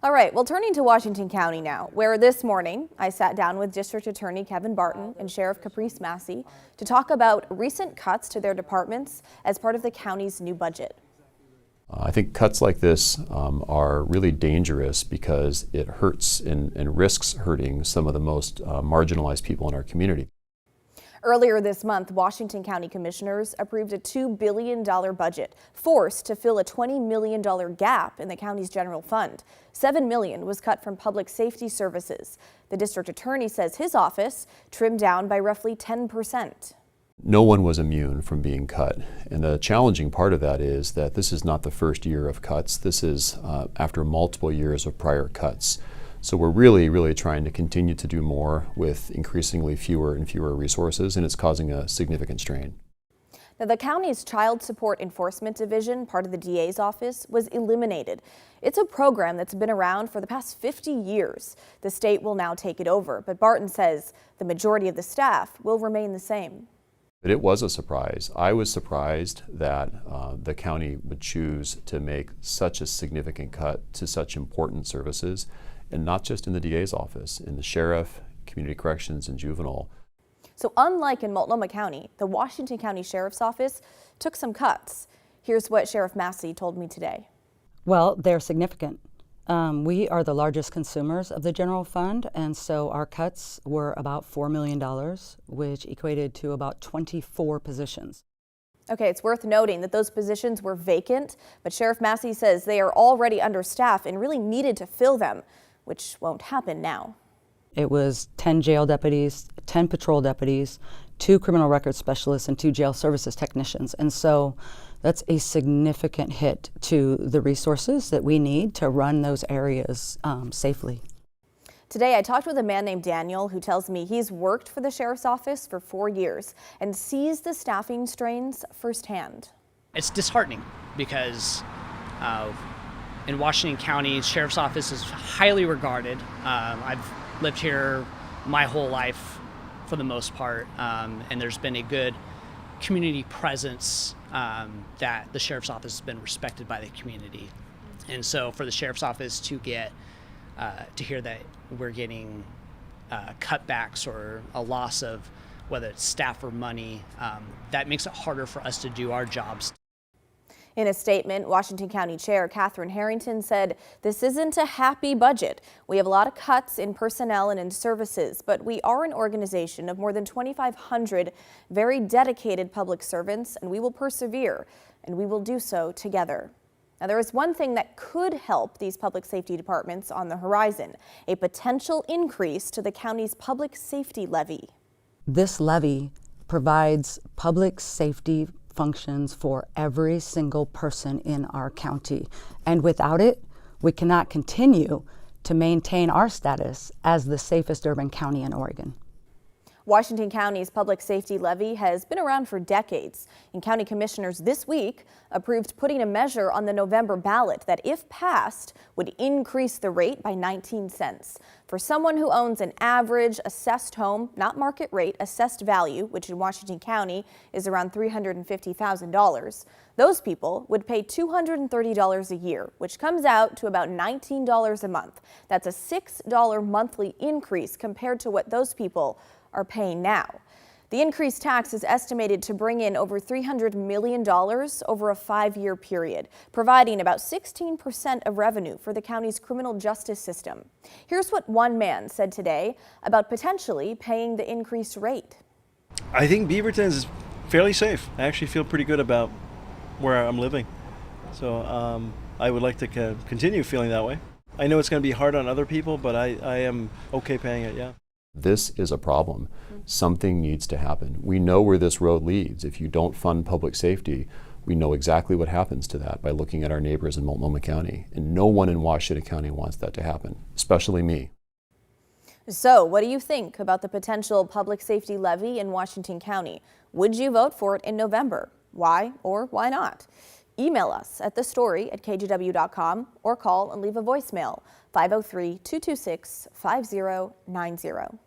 All right, well, turning to Washington County now, where this morning I sat down with District Attorney Kevin Barton and Sheriff Caprice Massey to talk about recent cuts to their departments as part of the county's new budget. I think cuts like this are really dangerous because it hurts and risks hurting some of the most marginalized people in our community. Earlier this month, Washington County Commissioners approved a $2 billion budget, forced to fill a $20 million gap in the county's general fund. $7 million was cut from public safety services. The district attorney says his office trimmed down by roughly 10%. No one was immune from being cut, and the challenging part of that is that this is not the first year of cuts. This is after multiple years of prior cuts. So we're really trying to continue to do more with increasingly fewer and fewer resources, and it's causing a significant strain. Now, the county's Child Support Enforcement Division, part of the DA's office, was eliminated. It's a program that's been around for the past 50 years. The state will now take it over, but Barton says the majority of the staff will remain the same. But it was a surprise. I was surprised that the county would choose to make such a significant cut to such important services, and not just in the DA's office, in the sheriff, community corrections, and juvenile. So unlike in Multnomah County, the Washington County Sheriff's Office took some cuts. Here's what Sheriff Massey told me today. Well, they're significant. We are the largest consumers of the general fund, and so our cuts were about $4 million, which equated to about 24 positions. Okay, it's worth noting that those positions were vacant, but Sheriff Massey says they are already understaffed and really needed to fill them, which won't happen now. It was 10 jail deputies, 10 patrol deputies, 2 criminal records specialists, and 2 jail services technicians. And so that's a significant hit to the resources that we need to run those areas safely. Today, I talked with a man named Daniel who tells me he's worked for the sheriff's office for 4 years and sees the staffing strains firsthand. It's disheartening because in Washington County, sheriff's office is highly regarded. I've lived here my whole life for the most part, and there's been a good community presence that the sheriff's office has been respected by the community. And so for the sheriff's office to get to hear that we're getting cutbacks or a loss of whether it's staff or money, that makes it harder for us to do our jobs. In a statement, Washington County Chair Catherine Harrington said, "This isn't a happy budget. We have a lot of cuts in personnel and in services, but we are an organization of more than 2,500 very dedicated public servants, and we will persevere, and we will do so together." Now, there is one thing that could help these public safety departments on the horizon, a potential increase to the county's public safety levy. This levy provides public safety functions for every single person in our county. And without it, we cannot continue to maintain our status as the safest urban county in Oregon. Washington County's public safety levy has been around for decades, and county commissioners this week approved putting a measure on the November ballot that, if passed, would increase the rate by 19 cents. For someone who owns an average assessed home, not market rate, assessed value, which in Washington County is around $350,000, those people would pay $230 a year, which comes out to about $19 a month. That's a $6 monthly increase compared to what those people are paying now. The increased tax is estimated to bring in over $300 million over a 5-year period, providing about 16% of revenue for the county's criminal justice system. Here's what one man said today about potentially paying the increased rate. I think Beaverton is fairly safe. I actually feel pretty good about where I'm living. So I would like to continue feeling that way. I know it's going to be hard on other people, but I am okay paying it, yeah. This is a problem. Something needs to happen. We know where this road leads. If you don't fund public safety, we know exactly what happens to that by looking at our neighbors in Multnomah County. And no one in Washington County wants that to happen, especially me. So what do you think about the potential public safety levy in Washington County? Would you vote for it in November? Why or why not? Email us at thestory@kgw.com or call and leave a voicemail 503-226-5090.